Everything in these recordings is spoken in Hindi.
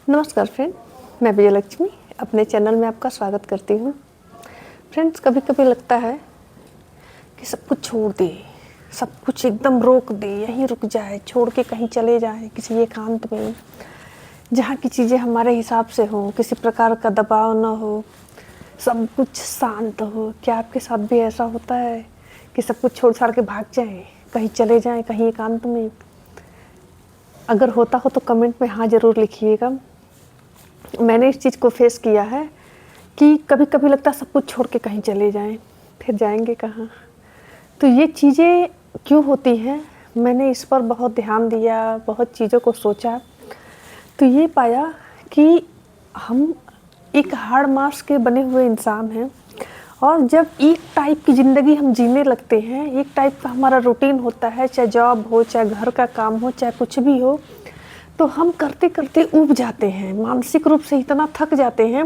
नमस्कार फ्रेंड, मैं विजयलक्ष्मी अपने चैनल में आपका स्वागत करती हूँ। फ्रेंड्स, कभी कभी लगता है कि सब कुछ छोड़ दे, सब कुछ एकदम रोक दे, यहीं रुक जाए, छोड़ के कहीं चले जाए किसी एकांत में, जहाँ की चीज़ें हमारे हिसाब से हो, किसी प्रकार का दबाव ना हो, सब कुछ शांत हो। क्या आपके साथ भी ऐसा होता है कि सब कुछ छोड़ छाड़ के भाग जाएं, कहीं चले जाएं, कहीं एकांत में? अगर होता हो तो कमेंट में हाँ ज़रूर लिखिएगा। मैंने इस चीज़ को फेस किया है कि कभी कभी लगता है सब कुछ छोड़ के कहीं चले जाएं, फिर जाएंगे कहाँ? तो ये चीज़ें क्यों होती हैं, मैंने इस पर बहुत ध्यान दिया, बहुत चीज़ों को सोचा, तो ये पाया कि हम एक हाड़ मांस के बने हुए इंसान हैं। और जब एक टाइप की ज़िंदगी हम जीने लगते हैं, एक टाइप का हमारा रूटीन होता है, चाहे जॉब हो, चाहे घर का काम हो, चाहे कुछ भी हो, तो हम करते करते ऊब जाते हैं, मानसिक रूप से इतना थक जाते हैं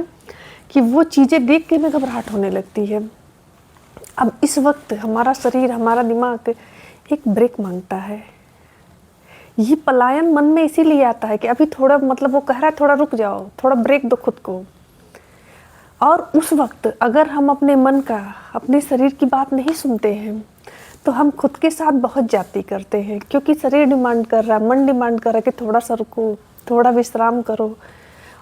कि वो चीज़ें देख के हमें घबराहट होने लगती है। अब इस वक्त हमारा शरीर, हमारा दिमाग एक ब्रेक मांगता है। ये पलायन मन में इसीलिए आता है कि अभी थोड़ा, मतलब वो कह रहा है थोड़ा रुक जाओ, थोड़ा ब्रेक दो खुद को। और उस वक्त अगर हम अपने मन का, अपने शरीर की बात नहीं सुनते हैं तो हम खुद के साथ बहुत जाती करते हैं, क्योंकि शरीर डिमांड कर रहा है, मन डिमांड कर रहा है कि थोड़ा सा रुको, थोड़ा विश्राम करो।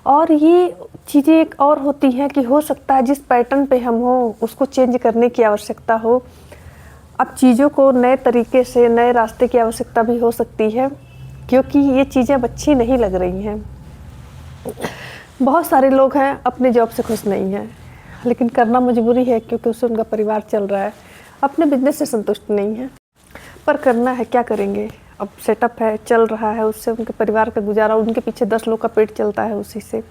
और ये चीज़ें एक और होती हैं कि हो सकता है जिस पैटर्न पे हम हो उसको चेंज करने की आवश्यकता हो। अब चीज़ों को नए तरीके से, नए रास्ते की आवश्यकता भी हो सकती है, क्योंकि ये चीज़ें अब अच्छी नहीं लग रही हैं। बहुत सारे लोग हैं अपने जॉब से खुश नहीं हैं, लेकिन करना मजबूरी है क्योंकि उससे उनका परिवार चल रहा है। अपने बिजनेस से संतुष्ट नहीं है, पर करना है, क्या करेंगे? अब सेटअप है, चल रहा है, उससे उनके परिवार का गुजारा, उनके पीछे 10 लोग का पेट चलता है उसी से,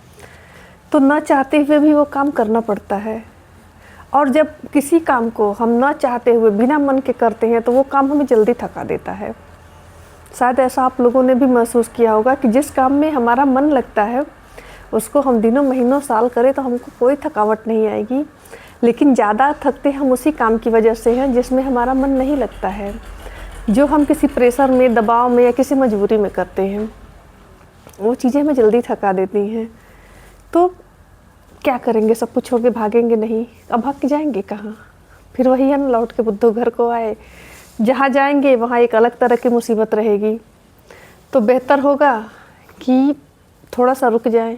तो ना चाहते हुए भी वो काम करना पड़ता है। और जब किसी काम को हम ना चाहते हुए बिना मन के करते हैं तो वो काम हमें जल्दी थका देता है। शायद ऐसा आप लोगों ने भी महसूस किया होगा कि जिस काम में हमारा मन लगता है उसको हम दिनों महीनों साल करें तो हमको कोई थकावट नहीं आएगी, लेकिन ज़्यादा थकते हम उसी काम की वजह से हैं जिसमें हमारा मन नहीं लगता है, जो हम किसी प्रेशर में, दबाव में या किसी मजबूरी में करते हैं। वो चीज़ें हमें जल्दी थका देती हैं। तो क्या करेंगे? सब कुछ छोड़ के भागेंगे नहीं, अब भाग के जाएंगे कहाँ? फिर वही है ना, लौट के बुद्धू घर को आए। जहाँ जाएंगे वहाँ एक अलग तरह की मुसीबत रहेगी। तो बेहतर होगा कि थोड़ा सा रुक जाएं।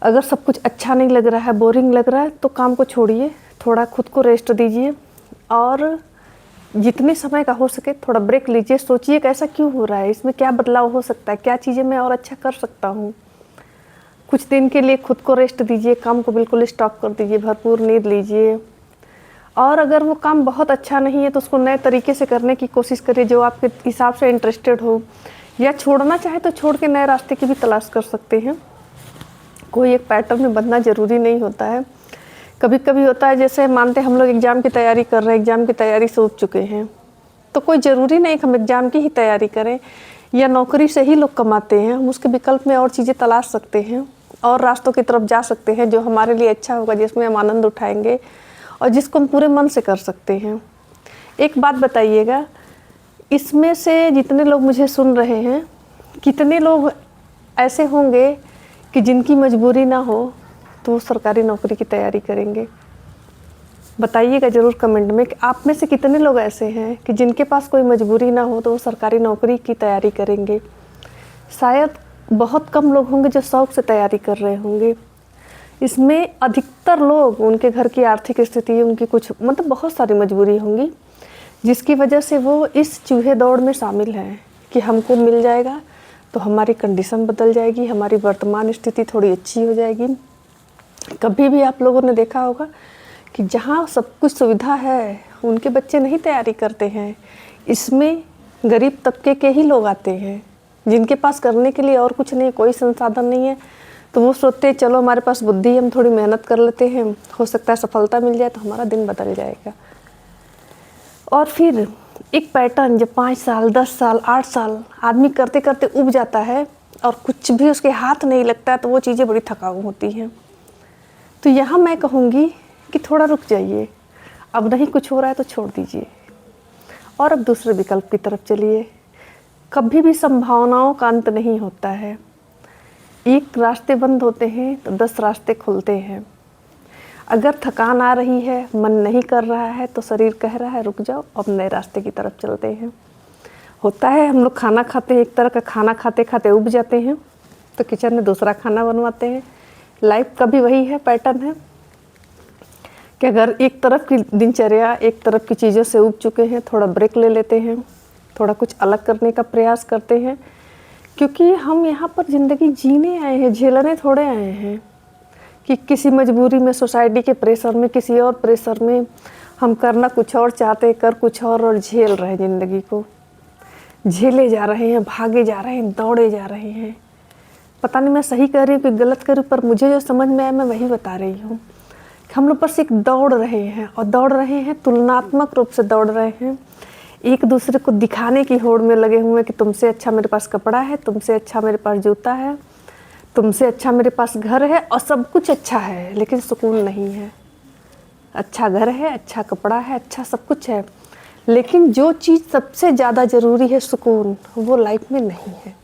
अगर सब कुछ अच्छा नहीं लग रहा है, बोरिंग लग रहा है, तो काम को छोड़िए, थोड़ा खुद को रेस्ट दीजिए और जितने समय का हो सके थोड़ा ब्रेक लीजिए। सोचिए कि ऐसा क्यों हो रहा है, इसमें क्या बदलाव हो सकता है, क्या चीज़ें मैं और अच्छा कर सकता हूँ। कुछ दिन के लिए खुद को रेस्ट दीजिए, काम को बिल्कुल स्टॉप कर दीजिए, भरपूर नींद लीजिए। और अगर वो काम बहुत अच्छा नहीं है तो उसको नए तरीके से करने की कोशिश करिए, जो आपके हिसाब से इंटरेस्टेड हो, या छोड़ना चाहे तो छोड़ के नए रास्ते की भी तलाश कर सकते हैं। कोई एक पैटर्न में बंधना ज़रूरी नहीं होता है। कभी कभी होता है, जैसे मानते हम लोग एग्ज़ाम की तैयारी कर रहे हैं, एग्ज़ाम की तैयारी से ऊब चुके हैं, तो कोई ज़रूरी नहीं कि हम एग्ज़ाम की ही तैयारी करें, या नौकरी से ही लोग कमाते हैं। हम उसके विकल्प में और चीज़ें तलाश सकते हैं और रास्तों की तरफ जा सकते हैं जो हमारे लिए अच्छा होगा, जिसमें हम आनंद उठाएंगे और जिसको हम पूरे मन से कर सकते हैं। एक बात बताइएगा, इसमें से जितने लोग मुझे सुन रहे हैं, कितने लोग ऐसे होंगे कि जिनकी मजबूरी ना हो तो वो सरकारी नौकरी की तैयारी करेंगे? बताइएगा ज़रूर कमेंट में कि आप में से कितने लोग ऐसे हैं कि जिनके पास कोई मजबूरी ना हो तो वो सरकारी नौकरी की तैयारी करेंगे। शायद बहुत कम लोग होंगे जो शौक़ से तैयारी कर रहे होंगे। इसमें अधिकतर लोग, उनके घर की आर्थिक स्थिति, उनकी कुछ, मतलब बहुत सारी मजबूरी होंगी जिसकी वजह से वो इस चूहे दौड़ में शामिल हैं कि हमको मिल जाएगा तो हमारी कंडीशन बदल जाएगी, हमारी वर्तमान स्थिति थोड़ी अच्छी हो जाएगी। कभी भी आप लोगों ने देखा होगा कि जहाँ सब कुछ सुविधा है उनके बच्चे नहीं तैयारी करते हैं। इसमें गरीब तबके के ही लोग आते हैं जिनके पास करने के लिए और कुछ नहीं, कोई संसाधन नहीं है, तो वो सोचते हैं चलो हमारे पास बुद्धि है, हम थोड़ी मेहनत कर लेते हैं, हो सकता है सफलता मिल जाए तो हमारा दिन बदल जाएगा। और फिर एक पैटर्न जब 5 साल, 10 साल, 8 साल आदमी करते करते उब जाता है और कुछ भी उसके हाथ नहीं लगता है, तो वो चीज़ें बड़ी थकाऊ होती हैं। तो यहाँ मैं कहूँगी कि थोड़ा रुक जाइए, अब नहीं कुछ हो रहा है तो छोड़ दीजिए और अब दूसरे विकल्प की तरफ चलिए। कभी भी संभावनाओं का अंत नहीं होता है। एक रास्ते बंद होते हैं तो 10 रास्ते खुलते हैं। अगर थकान आ रही है, मन नहीं कर रहा है, तो शरीर कह रहा है रुक जाओ, अब नए रास्ते की तरफ चलते हैं। होता है हम लोग खाना खाते हैं, एक तरह का खाना खाते खाते उब जाते हैं, तो किचन में दूसरा खाना बनवाते हैं। लाइफ का भी वही है, पैटर्न है कि अगर एक तरफ की दिनचर्या, एक तरफ की चीज़ों से उब चुके हैं, थोड़ा ब्रेक ले लेते हैं, थोड़ा कुछ अलग करने का प्रयास करते हैं, क्योंकि हम यहाँ पर ज़िंदगी जीने आए हैं, झेलने थोड़े आए हैं कि किसी मजबूरी में, सोसाइटी के प्रेशर में, किसी और प्रेशर में हम करना कुछ और चाहते, कर कुछ और झेल रहे हैं। ज़िंदगी को झेले जा रहे हैं, भागे जा रहे हैं, दौड़े जा रहे हैं। पता नहीं मैं सही कह रही हूँ कि गलत कर रही हूँ, पर मुझे जो समझ में आया मैं वही बता रही हूँ कि हम लोग बस एक दौड़ रहे हैं, और दौड़ रहे हैं तुलनात्मक रूप से दौड़ रहे हैं। एक दूसरे को दिखाने की होड़ में लगे हुए हैं कि तुमसे अच्छा मेरे पास कपड़ा है, तुमसे अच्छा मेरे पास जूता है, तुमसे अच्छा मेरे पास घर है, और सब कुछ अच्छा है लेकिन सुकून नहीं है। अच्छा घर है, अच्छा कपड़ा है, अच्छा सब कुछ है, लेकिन जो चीज़ सबसे ज़्यादा ज़रूरी है, सुकून, वो लाइफ में नहीं है।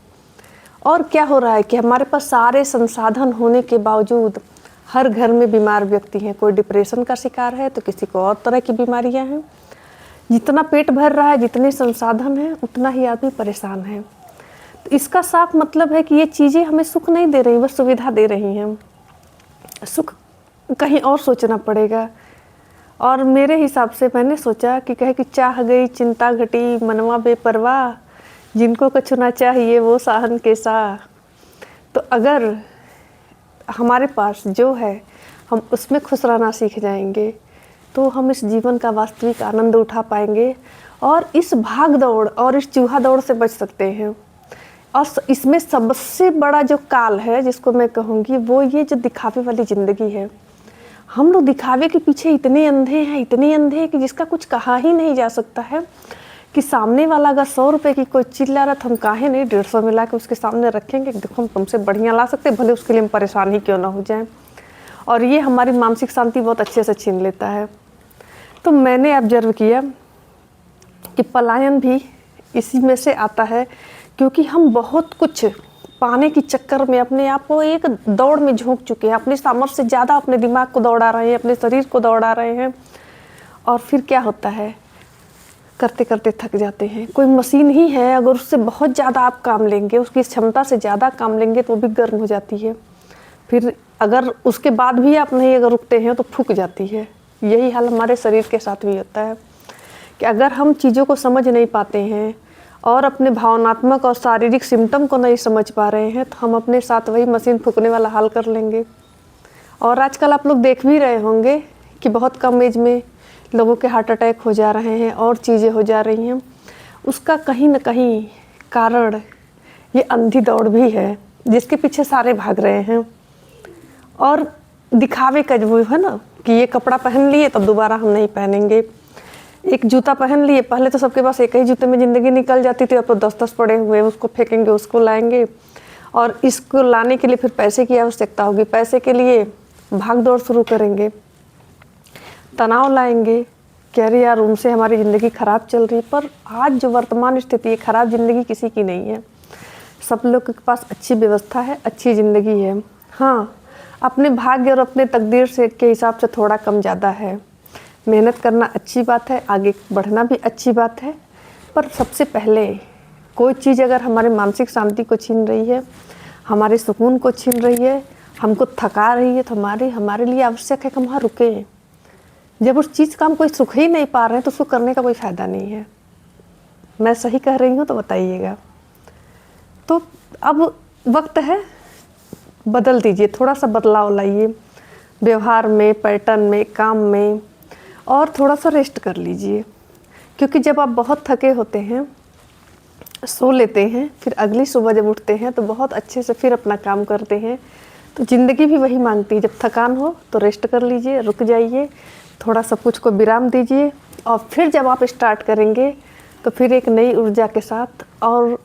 और क्या हो रहा है कि हमारे पास सारे संसाधन होने के बावजूद हर घर में बीमार व्यक्ति हैं। कोई डिप्रेशन का शिकार है तो किसी को और तरह की बीमारियां हैं। जितना पेट भर रहा है, जितने संसाधन हैं, उतना ही आदमी परेशान है। तो इसका साफ मतलब है कि ये चीज़ें हमें सुख नहीं दे रही, बस सुविधा दे रही हैं। सुख कहीं और सोचना पड़ेगा। और मेरे हिसाब से मैंने सोचा कि कहे कि चाह गई चिंता घटी, मनवा बेपरवाह, जिनको कछु ना चाहिए वो साहन के सा। तो अगर हमारे पास जो है हम उसमें खुश रहना सीख जाएंगे, तो हम इस जीवन का वास्तविक आनंद उठा पाएंगे और इस भाग दौड़ और इस चूहा दौड़ से बच सकते हैं। और इसमें सबसे बड़ा जो काल है जिसको मैं कहूँगी, वो ये जो दिखावे वाली ज़िंदगी है। हम लोग दिखावे के पीछे इतने अंधे हैं, इतने अंधे हैं कि जिसका कुछ कहा ही नहीं जा सकता है। कि सामने वाला अगर 100 रुपये की कोई चीज़ ला रहा, तो हम काहे नहीं 150 में ला के उसके सामने रखेंगे, देखो हम तुमसे बढ़िया ला सकते, भले उसके लिए हम परेशान ही क्यों ना हो जाएं। और ये हमारी मानसिक शांति बहुत अच्छे से छीन लेता है। तो मैंने ऑब्जर्व किया कि पलायन भी इसी में से आता है, क्योंकि हम बहुत कुछ पाने की चक्कर में अपने आप को एक दौड़ में झोंक चुके हैं, अपनी सामर्थ्य से ज़्यादा अपने दिमाग को दौड़ा रहे हैं, अपने शरीर को दौड़ा रहे हैं। और फिर क्या होता है, करते करते थक जाते हैं। कोई मशीन ही है, अगर उससे बहुत ज़्यादा आप काम लेंगे, उसकी क्षमता से ज़्यादा काम लेंगे तो वो भी गर्म हो जाती है। फिर अगर उसके बाद भी आप नहीं अगर रुकते हैं तो फूक जाती है। यही हाल हमारे शरीर के साथ भी होता है कि अगर हम चीज़ों को समझ नहीं पाते हैं और अपने भावनात्मक और शारीरिक सिम्टम को नहीं समझ पा रहे हैं, तो हम अपने साथ वही मशीन फूकने वाला हाल कर लेंगे। और आजकल आप लोग देख भी रहे होंगे कि बहुत कम एज में लोगों के हार्ट अटैक हो जा रहे हैं और चीज़ें हो जा रही हैं। उसका कहीं न कहीं कारण ये अंधी दौड़ भी है, जिसके पीछे सारे भाग रहे हैं। और दिखावे का जो है ना कि ये कपड़ा पहन लिए तो दोबारा हम नहीं पहनेंगे, एक जूता पहन लिए, पहले तो सबके पास एक ही जूते में ज़िंदगी निकल जाती थी, अब तो 10-10 पड़े हुए, उसको फेंकेंगे, उसको लाएंगे, और इसको लाने के लिए फिर पैसे की आवश्यकता होगी, पैसे के लिए भाग दौड़ शुरू करेंगे, तनाव लाएंगे कि अरे यार उनसे हमारी ज़िंदगी ख़राब चल रही है। पर आज जो वर्तमान स्थिति है, ख़राब ज़िंदगी किसी की नहीं है, सब लोग के पास अच्छी व्यवस्था है, अच्छी ज़िंदगी है। हाँ, अपने भाग्य और अपने तकदीर से के हिसाब से थोड़ा कम ज़्यादा है। मेहनत करना अच्छी बात है, आगे बढ़ना भी अच्छी बात है, पर सबसे पहले कोई चीज़ अगर हमारे मानसिक शांति को छीन रही है, हमारे सुकून को छीन रही है, हमको थका रही है, तो हमारे लिए आवश्यक है कि हम वहाँ रुकें। जब उस चीज़ का हम कोई सुख ही नहीं पा रहे हैं तो उसको करने का कोई फ़ायदा नहीं है। मैं सही कह रही हूँ तो बताइएगा। तो अब वक्त है, बदल दीजिए, थोड़ा सा बदलाव लाइए व्यवहार में, पैटर्न में, काम में, और थोड़ा सा रेस्ट कर लीजिए। क्योंकि जब आप बहुत थके होते हैं, सो लेते हैं, फिर अगली सुबह जब उठते हैं तो बहुत अच्छे से फिर अपना काम करते हैं। तो ज़िंदगी भी वही मांगती है, जब थकान हो तो रेस्ट कर लीजिए, रुक जाइए, थोड़ा सब कुछ को विराम दीजिए, और फिर जब आप स्टार्ट करेंगे तो फिर एक नई ऊर्जा के साथ और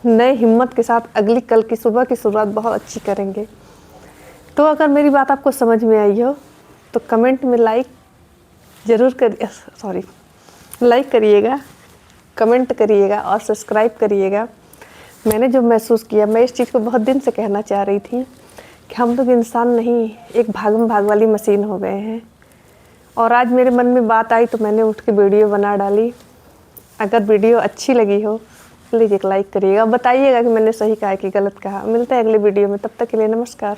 नए हिम्मत के साथ अगली कल की सुबह की शुरुआत बहुत अच्छी करेंगे। तो अगर मेरी बात आपको समझ में आई हो तो कमेंट में लाइक करिएगा, कमेंट करिएगा और सब्सक्राइब करिएगा। मैंने जो महसूस किया, मैं इस चीज़ को बहुत दिन से कहना चाह रही थी कि हम लोग इंसान नहीं, एक भागम भाग वाली मशीन हो गए हैं। और आज मेरे मन में बात आई तो मैंने उठ के वीडियो बना डाली। अगर वीडियो अच्छी लगी हो प्लीज़ एक लाइक करिएगा, बताइएगा कि मैंने सही कहा कि गलत कहा। मिलते हैं अगले वीडियो में, तब तक के लिए नमस्कार।